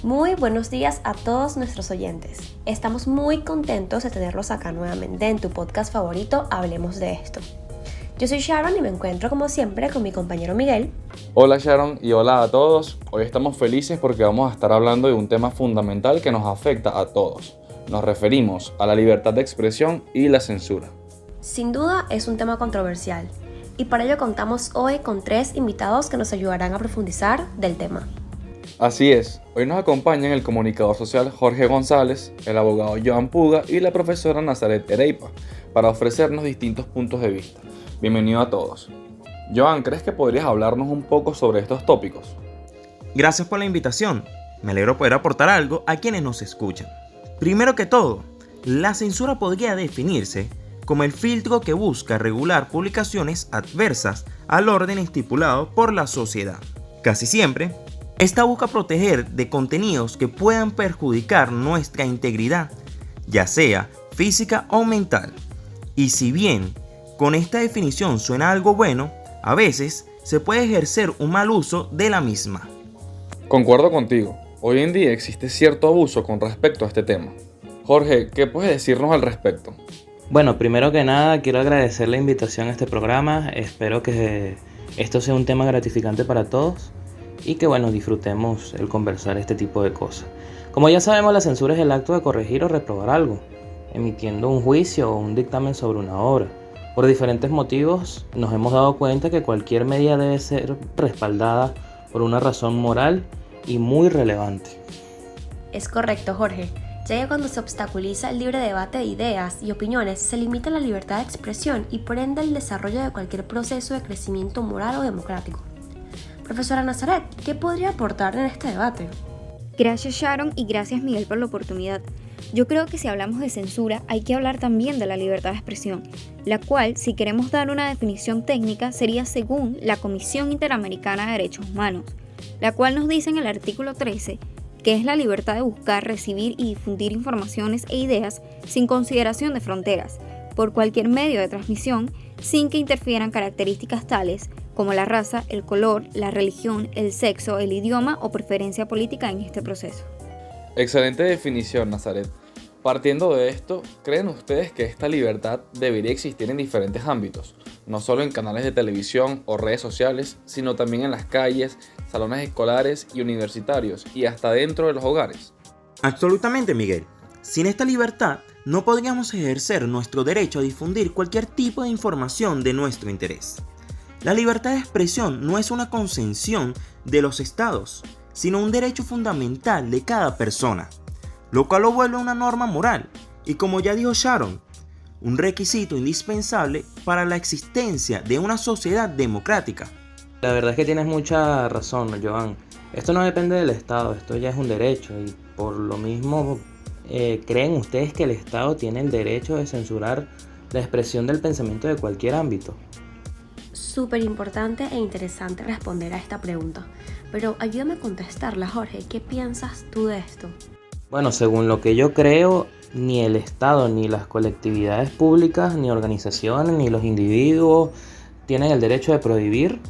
Muy buenos días a todos nuestros oyentes. Estamos muy contentos de tenerlos acá nuevamente en tu podcast favorito, Hablemos de esto. Yo soy Sharon y me encuentro como siempre con mi compañero Miguel. Hola Sharon y hola a todos. Hoy estamos felices porque vamos a estar hablando de un tema fundamental que nos afecta a todos. Nos referimos a la libertad de expresión y la censura. Sin duda es un tema controversial y para ello contamos hoy con 3 invitados que nos ayudarán a profundizar del tema. Así es, hoy nos acompañan el comunicador social Jorge González, el abogado Joan Puga y la profesora Nazaret Ereipa para ofrecernos distintos puntos de vista. Bienvenido a todos. Joan, ¿crees que podrías hablarnos un poco sobre estos tópicos? Gracias por la invitación. Me alegro poder aportar algo a quienes nos escuchan. Primero que todo, la censura podría definirse como el filtro que busca regular publicaciones adversas al orden estipulado por la sociedad. Casi siempre, esta busca proteger de contenidos que puedan perjudicar nuestra integridad, ya sea física o mental. Y si bien con esta definición suena algo bueno, a veces se puede ejercer un mal uso de la misma. Concuerdo contigo. Hoy en día existe cierto abuso con respecto a este tema. Jorge, ¿qué puedes decirnos al respecto? Bueno, primero que nada quiero agradecer la invitación a este programa. Espero que esto sea un tema gratificante para todos y que disfrutemos el conversar este tipo de cosas. Como ya sabemos, la censura es el acto de corregir o reprobar algo, emitiendo un juicio o un dictamen sobre una obra. Por diferentes motivos nos hemos dado cuenta que cualquier medida debe ser respaldada por una razón moral y muy relevante. Es correcto, Jorge, ya que cuando se obstaculiza el libre debate de ideas y opiniones, se limita la libertad de expresión y por ende el desarrollo de cualquier proceso de crecimiento moral o democrático. Profesora Nazaret, ¿qué podría aportar en este debate? Gracias Sharon y gracias Miguel por la oportunidad. Yo creo que si hablamos de censura hay que hablar también de la libertad de expresión, la cual, si queremos dar una definición técnica, sería según la Comisión Interamericana de Derechos Humanos, la cual nos dice en el artículo 13 que es la libertad de buscar, recibir y difundir informaciones e ideas sin consideración de fronteras, por cualquier medio de transmisión, sin que interfieran características tales como la raza, el color, la religión, el sexo, el idioma o preferencia política en este proceso. Excelente definición, Nazaret. Partiendo de esto, ¿creen ustedes que esta libertad debería existir en diferentes ámbitos? No solo en canales de televisión o redes sociales, sino también en las calles, salones escolares y universitarios, y hasta dentro de los hogares. Absolutamente, Miguel. Sin esta libertad, no podríamos ejercer nuestro derecho a difundir cualquier tipo de información de nuestro interés. La libertad de expresión no es una concesión de los estados, sino un derecho fundamental de cada persona, lo cual lo vuelve una norma moral y, como ya dijo Sharon, un requisito indispensable para la existencia de una sociedad democrática. La verdad es que tienes mucha razón, Joan. Esto no depende del Estado, esto ya es un derecho y por lo mismo, ¿creen ustedes que el Estado tiene el derecho de censurar la expresión del pensamiento de cualquier ámbito? Súper importante e interesante responder a esta pregunta, pero ayúdame a contestarla, Jorge. ¿Qué piensas tú de esto? Bueno, según lo que yo creo, ni el Estado, ni las colectividades públicas, ni organizaciones, ni los individuos tienen el derecho de prohibir,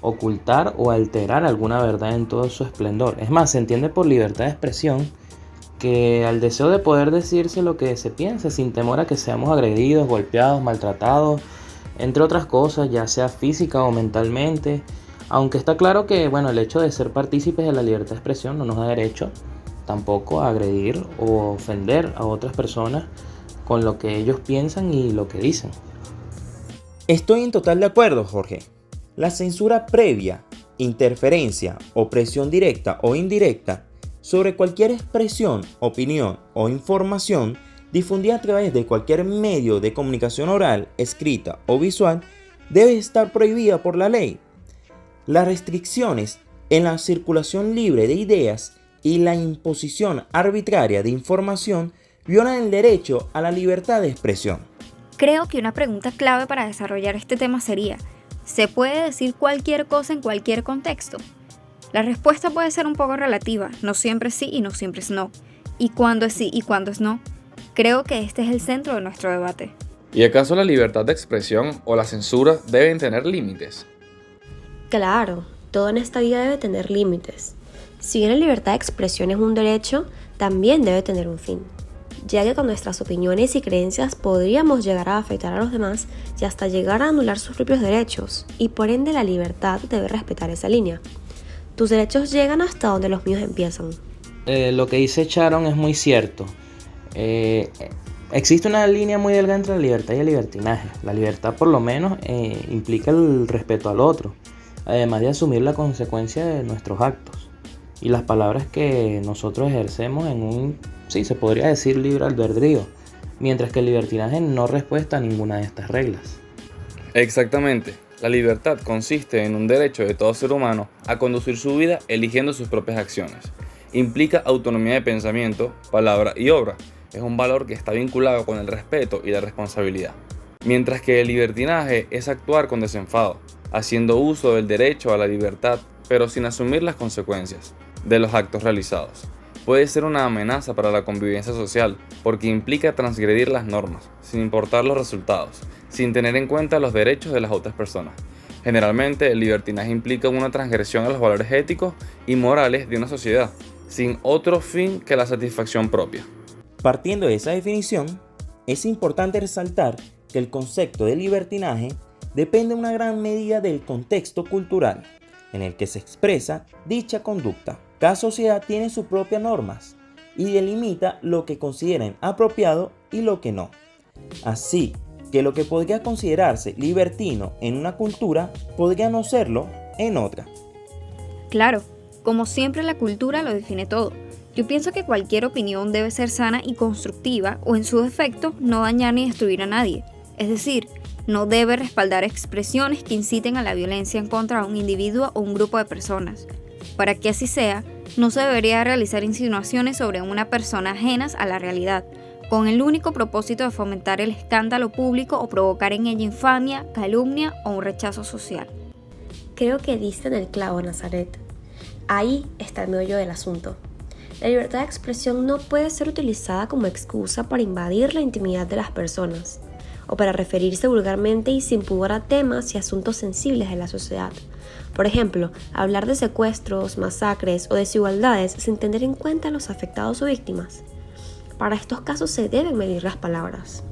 ocultar o alterar alguna verdad en todo su esplendor. Es más, se entiende por libertad de expresión que al deseo de poder decirse lo que se piensa sin temor a que seamos agredidos, golpeados, maltratados, entre otras cosas, ya sea física o mentalmente. Aunque está claro que el hecho de ser partícipes de la libertad de expresión no nos da derecho tampoco a agredir o ofender a otras personas con lo que ellos piensan y lo que dicen. Estoy en total de acuerdo, Jorge. La censura previa, interferencia o presión directa o indirecta sobre cualquier expresión, opinión o información difundida a través de cualquier medio de comunicación oral, escrita o visual debe estar prohibida por la ley. Las restricciones en la circulación libre de ideas y la imposición arbitraria de información violan el derecho a la libertad de expresión. Creo que una pregunta clave para desarrollar este tema sería: ¿se puede decir cualquier cosa en cualquier contexto? La respuesta puede ser un poco relativa, no siempre sí y no siempre es no. ¿Y cuándo es sí y cuándo es no? Creo que este es el centro de nuestro debate. ¿Y acaso la libertad de expresión o la censura deben tener límites? Claro, todo en esta vida debe tener límites. Si bien la libertad de expresión es un derecho, también debe tener un fin, ya que con nuestras opiniones y creencias podríamos llegar a afectar a los demás y hasta llegar a anular sus propios derechos, y por ende la libertad debe respetar esa línea. Tus derechos llegan hasta donde los míos empiezan. Lo que dice Sharon es muy cierto. Existe una línea muy delgada entre la libertad y el libertinaje. La libertad por lo menos implica el respeto al otro, además de asumir la consecuencia de nuestros actos y las palabras que nosotros ejercemos en un, sí, se podría decir libre albedrío, mientras que el libertinaje no respeta ninguna de estas reglas. Exactamente. La libertad consiste en un derecho de todo ser humano a conducir su vida eligiendo sus propias acciones. Implica autonomía de pensamiento, palabra y obra. Es un valor que está vinculado con el respeto y la responsabilidad. Mientras que el libertinaje es actuar con desenfado, haciendo uso del derecho a la libertad, pero sin asumir las consecuencias de los actos realizados. Puede ser una amenaza para la convivencia social porque implica transgredir las normas, sin importar los resultados, sin tener en cuenta los derechos de las otras personas. Generalmente, el libertinaje implica una transgresión a los valores éticos y morales de una sociedad, sin otro fin que la satisfacción propia. Partiendo de esa definición, es importante resaltar que el concepto de libertinaje depende en una gran medida del contexto cultural en el que se expresa dicha conducta. Cada sociedad tiene sus propias normas y delimita lo que consideren apropiado y lo que no. Así que lo que podría considerarse libertino en una cultura podría no serlo en otra. Claro, como siempre la cultura lo define todo. Yo pienso que cualquier opinión debe ser sana y constructiva o en su defecto no dañar ni destruir a nadie. Es decir, no debe respaldar expresiones que inciten a la violencia en contra de un individuo o un grupo de personas. Para que así sea, no se debería realizar insinuaciones sobre una persona ajenas a la realidad, con el único propósito de fomentar el escándalo público o provocar en ella infamia, calumnia o un rechazo social. Creo que diste en el clavo, Nazaret. Ahí está el meollo del asunto. La libertad de expresión no puede ser utilizada como excusa para invadir la intimidad de las personas, o para referirse vulgarmente y sin pudor a temas y asuntos sensibles de la sociedad. Por ejemplo, hablar de secuestros, masacres o desigualdades sin tener en cuenta a los afectados o víctimas. Para estos casos se deben medir las palabras.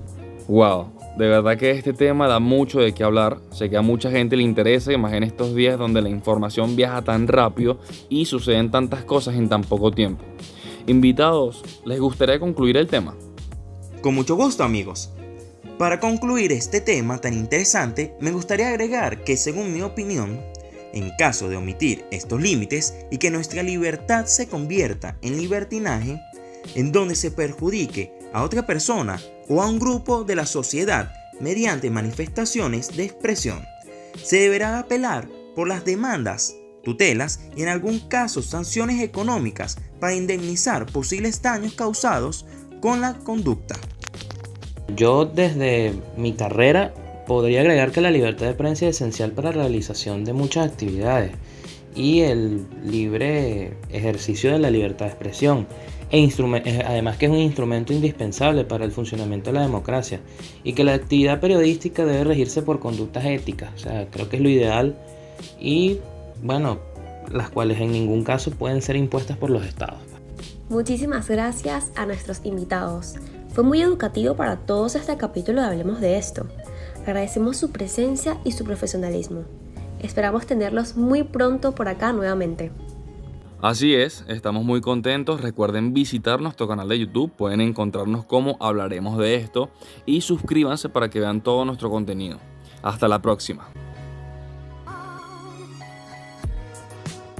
Wow, de verdad que este tema da mucho de qué hablar. Sé que a mucha gente le interesa, y más en estos días donde la información viaja tan rápido y suceden tantas cosas en tan poco tiempo. Invitados, ¿les gustaría concluir el tema? Con mucho gusto, amigos. Para concluir este tema tan interesante, me gustaría agregar que, según mi opinión, en caso de omitir estos límites y que nuestra libertad se convierta en libertinaje, en donde se perjudique a otra persona o a un grupo de la sociedad mediante manifestaciones de expresión, se deberá apelar por las demandas, tutelas y en algún caso sanciones económicas para indemnizar posibles daños causados con la conducta. Yo desde mi carrera podría agregar que la libertad de prensa es esencial para la realización de muchas actividades y el libre ejercicio de la libertad de expresión. Además que es un instrumento indispensable para el funcionamiento de la democracia y que la actividad periodística debe regirse por conductas éticas. O sea, creo que es lo ideal y, bueno, las cuales en ningún caso pueden ser impuestas por los estados. Muchísimas gracias a nuestros invitados. Fue muy educativo para todos este capítulo de Hablemos de Esto. Agradecemos su presencia y su profesionalismo. Esperamos tenerlos muy pronto por acá nuevamente. Así es, estamos muy contentos. Recuerden visitar nuestro canal de YouTube, pueden encontrarnos como Hablaremos de Esto y suscríbanse para que vean todo nuestro contenido. Hasta la próxima.